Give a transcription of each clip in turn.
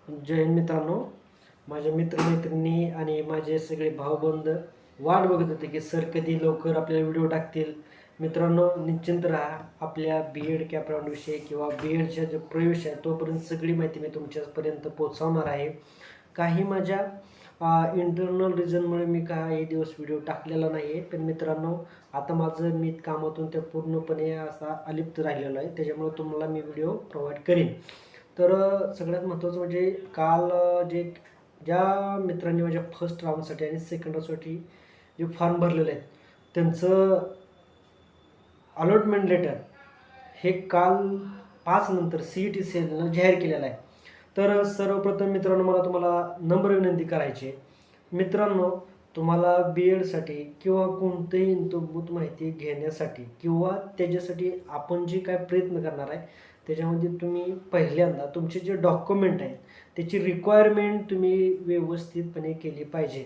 जय हिंद मित्रांनो. माझ्या मित्रमैत्रिणी आणि माझे सगळे भाऊबंद वाट बघत होते की सर कधी लवकर आपल्याला व्हिडिओ टाकतील. मित्रांनो, निश्चिंत राहा. आपल्या बी एड कॅपराऊंड विषयी किंवा बी एडच्या जो प्रवेश आहे तोपर्यंत सगळी माहिती मी तुमच्यापर्यंत पोहोचवणार आहे. काही माझ्या इंटरनल रिझनमुळे मी काही दिवस व्हिडिओ टाकलेला नाही आहे. पण मित्रांनो, आता माझं मी कामातून ते पूर्णपणे असा अलिप्त राहिलेलो आहे, त्याच्यामुळे तुम्हाला मी व्हिडिओ प्रोव्हाइड करीन. तर सगळ्यात महत्त्वाचं म्हणजे काल जे ज्या मित्रांनी माझ्या फर्स्ट राऊंडसाठी आणि सेकंड राऊंडसाठी जे फॉर्म भरलेले आहेत त्यांचं अलॉटमेंट लेटर हे काल 5 नंतर CET सेलनं जाहीर केलेलं आहे. तर सर्वप्रथम मित्रांनो, मला तुम्हाला नम्र विनंती करायची आहे. मित्रांनो, तुम्हाला बी एडसाठी किंवा कोणतेही इत्थंभूत माहिती घेण्यासाठी किंवा त्याच्यासाठी आपण जे काय प्रयत्न करणार आहे त्याच्यामध्ये तुम्ही पहिल्यांदा तुमचे जे डॉक्युमेंट आहेत त्याची रिक्वायरमेंट तुम्ही व्यवस्थितपणे केली पाहिजे.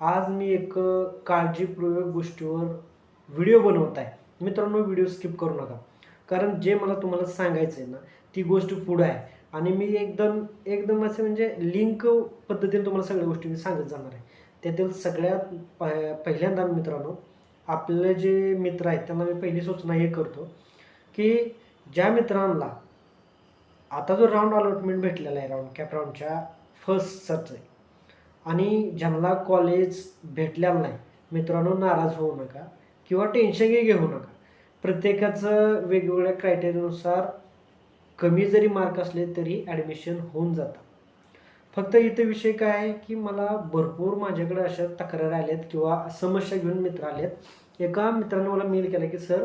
आज मी एक काळजीपूर्वक गोष्टीवर व्हिडिओ बनवत आहे. मित्रांनो, व्हिडिओ स्किप करू नका, कारण जे मला तुम्हाला सांगायचं आहे ना ती गोष्ट पुढं आहे आणि मी एकदम एकदम असं म्हणजे लिंक पद्धतीने तुम्हाला सगळ्या गोष्टी मी सांगत जाणार आहे. त्यातील सगळ्यात पहिल्यांदा मित्रांनो, आपले जे मित्र आहेत त्यांना मी पहिली सूचना हे करतो की ज्या मित्रांना आता जो राऊंड अलॉटमेंट भेटलेला आहे राऊंड कॅप राऊंडच्या फर्स्टचं आणि ज्यांना कॉलेज भेटलेलं नाही, मित्रांनो नाराज होऊ नका किंवा टेन्शनही घेऊ नका. प्रत्येकाचं वेगवेगळ्या क्रायटेरियानुसार कमी जरी मार्क असले तरी ॲडमिशन होऊन जातं. फक्त इथं विषय काय आहे की मला भरपूर माझ्याकडे अशा तक्रारी आल्यात किंवा समस्या घेऊन मित्र आलेत. एका मित्राने मला मेल केला की सर,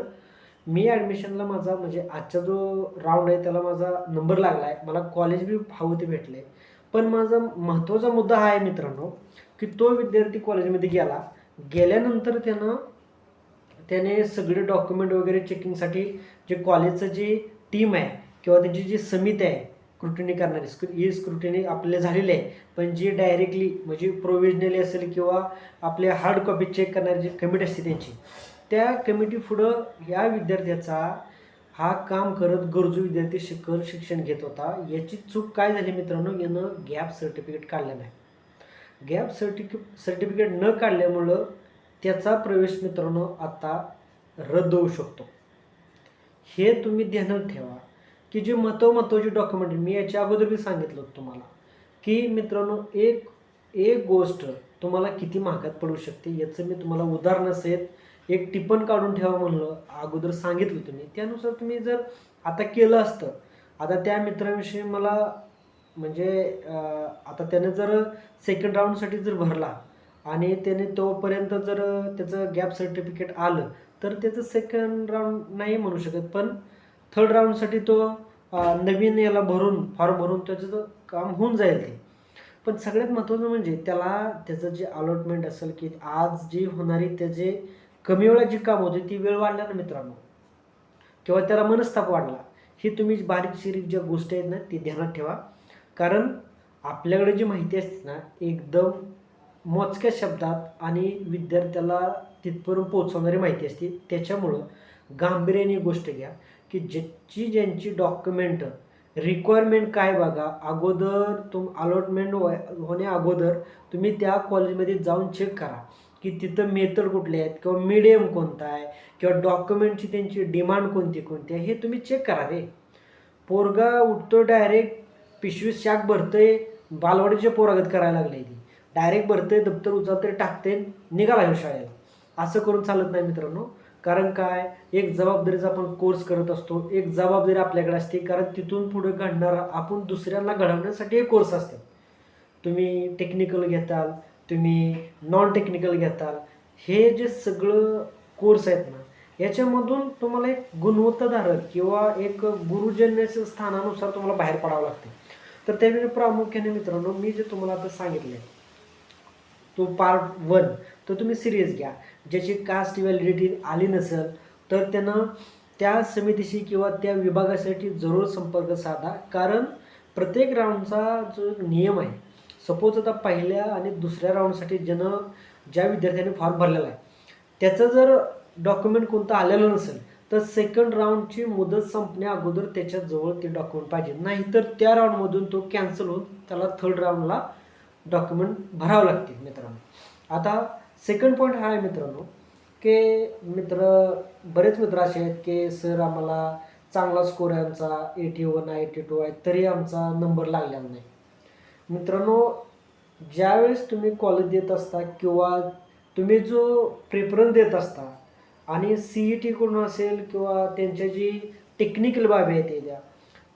मी ॲडमिशनला माझा म्हणजे आजचा जो राऊंड आहे त्याला माझा नंबर लागला आहे, मला कॉलेज बी हवं ते भेटलं आहे. पण माझा महत्त्वाचा मुद्दा हा आहे मित्रांनो की तो विद्यार्थी कॉलेजमध्ये गेल्यानंतर त्याने सगळे डॉक्युमेंट वगैरे चेकिंगसाठी जे कॉलेजचं जी टीम आहे किंवा त्यांची जी समिती आहे स्क्रुटिनी करणारी, स्क्रुटिनी आपले झालेले आहे, पण जी डायरेक्टली म्हणजे प्रोव्हिजनली असेल किंवा आपले हार्ड कॉपी चेक करणारी जी कमिटी असते त्यांची, त्या कमिटी पुढं या विद्यार्थ्याचा हा काम करत गरजू विद्यार्थी शिक्षण घेत होता. याची चूक काय झाली मित्रांनो, यानं गॅप सर्टिफिकेट काढलं नाही. गॅप सर्टिफिकेट न काढल्यामुळं त्याचा प्रवेश मित्रांनो आता रद्द होऊ शकतो. हे तुम्ही ध्यानात ठेवा की जे महत्त्वाची डॉक्युमेंट मी याच्या अगोदर बी सांगितलं होतं तुम्हाला की मित्रांनो, एक एक गोष्ट तुम्हाला किती महागात पडू शकते याचं मी तुम्हाला उदाहरणासहित एक टिप्पण काढून ठेवा म्हणलं अगोदर सांगितलं तुम्ही. त्यानुसार तुम्ही जर आता केलं असतं, आता त्या मित्राविषयी मला म्हणजे आता त्याने जर सेकंड राऊंडसाठी जर भरला आणि त्याने तोपर्यंत जर त्याचं गॅप सर्टिफिकेट आलं तर त्याचं सेकंड राऊंड नाही म्हणू शकत, पण थर्ड राऊंडसाठी तो नवीन याला फॉर्म भरून त्याचं काम होऊन जाईल ते. पण सगळ्यात महत्त्वाचं म्हणजे त्याचं जे अलॉटमेंट असेल की आज जी होणारी त्याचे कमी वेळात जी काम होते ती वेळ वाढल्या ना मित्रांनो, किंवा त्याला मनस्ताप वाढला, ही तुम्ही बारीक शिरीक ज्या गोष्टी आहेत ना ती ध्यानात ठेवा. कारण आपल्याकडे जी माहिती असते ना एकदम मोजक्या शब्दात आणि विद्यार्थ्याला तिथपर्यंत पोहोचवणारी माहिती असते. त्याच्यामुळं गांभीर्याने गोष्ट घ्या की ज्यांची डॉक्युमेंट रिक्वायरमेंट काय बघा. अगोदर अलॉटमेंट होण्या अगोदर तुम्ही त्या कॉलेजमध्ये जाऊन चेक करा की तिथं मेथड कुठले आहेत किंवा मीडियम कोणता आहे किंवा डॉक्युमेंटची त्यांची डिमांड कोणती आहे हे तुम्ही चेक करा. रे पोरगा उठतो डायरेक्ट पिशवी शाक भरतंय, बालवाडीच्या पोरागत करायला लागले, ती डायरेक्ट भरतंय, दप्तर उचलते, टाकते, निघाला शाळेला. असं करून चालत नाही मित्रांनो. कारण काय, एक जबाबदारीचा आपण कोर्स करत असतो, एक जबाबदारी आपल्याकडे असते, कारण तिथून पुढे घडणार आपण दुसऱ्यांना घडवण्यासाठी एक कोर्स असते. तुम्ही टेक्निकल घेताल, तुम्ही नॉन टेक्निकल घेताल, हे जे सगळं कोर्स आहेत ना याच्यामधून तुम्हाला एक गुणवत्ताधारक किंवा एक गुरुजन्याच्या स्थानानुसार तुम्हाला बाहेर पडावं लागते. तर त्यावेळी प्रामुख्याने मित्रांनो मी जे तुम्हाला आता सांगितलं तो पार्ट 1 तो तुम्ही सिरियस घ्या. ज्याची कास्ट व्हॅलिडिटी आली नसेल तर त्यानं त्या समितीशी किंवा त्या विभागासाठी जरूर संपर्क साधा. कारण प्रत्येक राऊंडचा जो नियम आहे, सपोज आता पहिल्या आणि दुसऱ्या राऊंडसाठी ज्या विद्यार्थ्यांनी फॉर्म भरलेला आहे त्याचं जर डॉक्युमेंट कोणतं आलेलं नसेल तर सेकंड राऊंडची मुदत संपण्या अगोदर त्याच्याजवळ ते डॉक्युमेंट पाहिजे, नाहीतर त्या राऊंडमधून तो कॅन्सल होऊन त्याला थर्ड राऊंडला डॉक्युमेंट भरावं लागतील मित्रांनो. आता सेकंड पॉईंट हा आहे मित्रांनो की बरेच मित्र असे आहेत की सर आम्हाला चांगला स्कोर आहे, आमचा 81 आहे 82 आहे, तरी आमचा नंबर लागलेला नाही. मित्रांनो, ज्यावेळेस तुम्ही कॉलेज देत असता किंवा तुम्ही जो प्रेफरन्स देत असता आणि CET असेल किंवा त्यांच्या जी टेक्निकल बाबी आहेत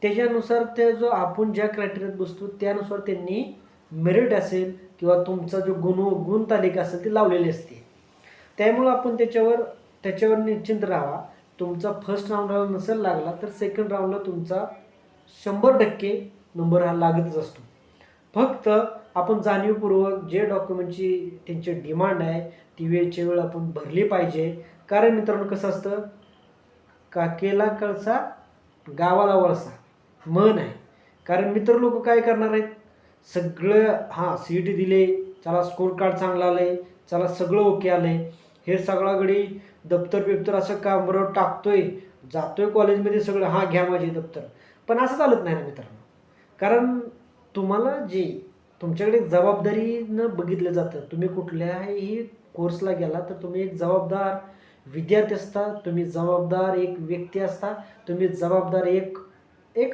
त्याच्यानुसार त्या जो आपण ज्या क्रायटेरियात बसतो त्यानुसार त्यांनी मेरिट असेल किंवा तुमचा जो गुण तालिका असेल ती लावलेली असते. त्यामुळं आपण त्याच्यावर निश्चिंत राहावा. तुमचा फर्स्ट राऊंडला नसेल लागला तर सेकंड राऊंडला तुमचा 100% नंबर हा लागतच असतो. फक्त आपण जाणीवपूर्वक जे डॉक्युमेंटची त्यांची डिमांड आहे ती वेळच्या वेळ आपण भरली पाहिजे. कारण मित्रांनो कसं असतं, काकेला कळसा गावाला वळसा म्हण आहे. कारण मित्र लोक काय करणार आहेत, सगळं CET दिले, चला स्कोर कार्ड चांगलं आलं चला सगळं ओके आलं हे सगळा गडी दप्तर बिप्तर असं कामरावर टाकतोय, जातोय कॉलेजमध्ये सगळं घ्या माझे दप्तर. पण असं चालत नाही ना मित्रांनो. कारण तुम्हाला जे तुमच्याकडे जबाबदारीनं बघितलं जातं. तुम्ही कुठल्याही कोर्सला गेला तर तुम्ही एक जबाबदार विद्यार्थी असता, तुम्ही जबाबदार एक व्यक्ती असता, तुम्ही जबाबदार एक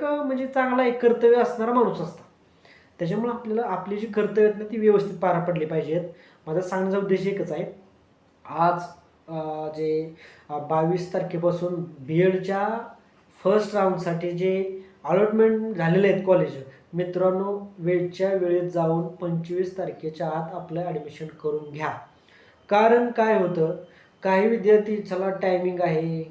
म्हणजे चांगला एक कर्तव्य असणारा माणूस असता. त्याच्यामुळं आपल्याला आपली जी कर्तव्य आहेत ना ती व्यवस्थित पार पडली पाहिजेत. माझा सांगण्याचा उद्देश एकच आहे. आज जे 22 तारखेपासून BEdच्या फर्स्ट राऊंडसाठी जे अलॉटमेंट झालेले आहेत कॉलेज, मित्रांनो वेळच्या वेळेत जाऊन 25 तारखेच्या आत आपलं ॲडमिशन करून घ्या. कारण काय होतं, काही विद्यार्थी चला टायमिंग आहे,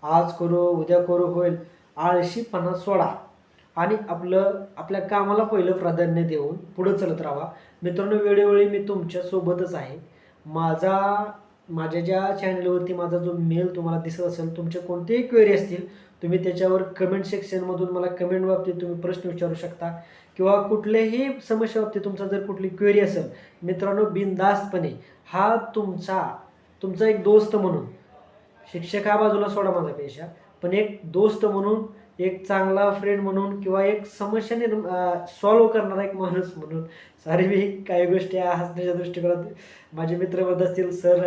आज करू उद्या करू होईल, आळशीपणा सोडा आणि आपल्या कामाला पहिलं प्राधान्य देऊन पुढं चालत राहा. मित्रांनो, वेळोवेळी मी तुमच्यासोबतच आहे. माझ्या ज्या चॅनलवरती माझा जो मेल तुम्हाला दिसत असेल, तुमचे कोणतेही क्वेरी असतील तुम्ही त्याच्यावर कमेंट सेक्शनमधून मला कमेंट बाबतीत तुम्ही प्रश्न विचारू शकता किंवा कुठल्याही समस्या बाबतीत तुमचा जर कुठली क्वेरी असेल मित्रांनो, बिनधास्तपणे तुमचा एक दोस्त म्हणून, शिक्षक हा बाजूला सोडा माझ्यापेक्षा, पण एक दोस्त म्हणून, एक चांगला फ्रेंड म्हणून किंवा एक समस्या सॉल्व्ह करणारा एक माणूस म्हणून मी काही गोष्टी हसण्याच्या दृष्टिकोनात माझे मित्र म्हणत असतील सर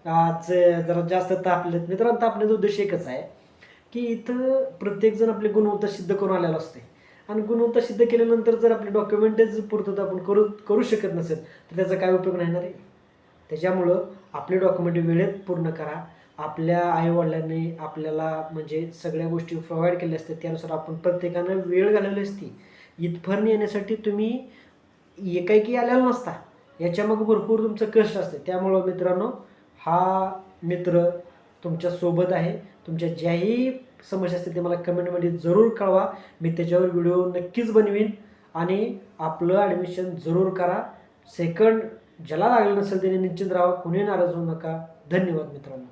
आज जरा जास्त तापलेत. मित्रांनो, तापण्याचा उद्देश एकच आहे की इथं प्रत्येकजण आपली गुणवत्ता सिद्ध करून आलेला असते आणि गुणवत्ता सिद्ध केल्यानंतर जर आपले डॉक्युमेंटच पूर्तता आपण करू शकत नसेल तर त्याचा काय उपयोग नाही ना रे. त्याच्यामुळं आपले डॉक्युमेंट वेळेत पूर्ण करा. आपल्या आईवडिलांनी आपल्याला म्हणजे सगळ्या गोष्टी प्रोव्हाइड केल्या असतात, त्यानुसार आपण प्रत्येकानं वेळ घालवली असती. इथपर्यंत येण्यासाठी तुम्ही एकाएकी आलेला नसता, याच्यामागं भरपूर तुमचं कष्ट असतं. त्यामुळं मित्रांनो, हा मित्र तुमच्यासोबत आहे. तुमच्या ज्याही समस्या असतील ते मला कमेंटमध्ये जरूर कळवा. मी त्याच्यावर व्हिडिओ नक्कीच बनवीन आणि आपलं ॲडमिशन जरूर करा. सेकंड ज्याला लागलं नसेल त्याने निश्चित राहा, कुणी नाराज होऊ नका. धन्यवाद मित्रांनो.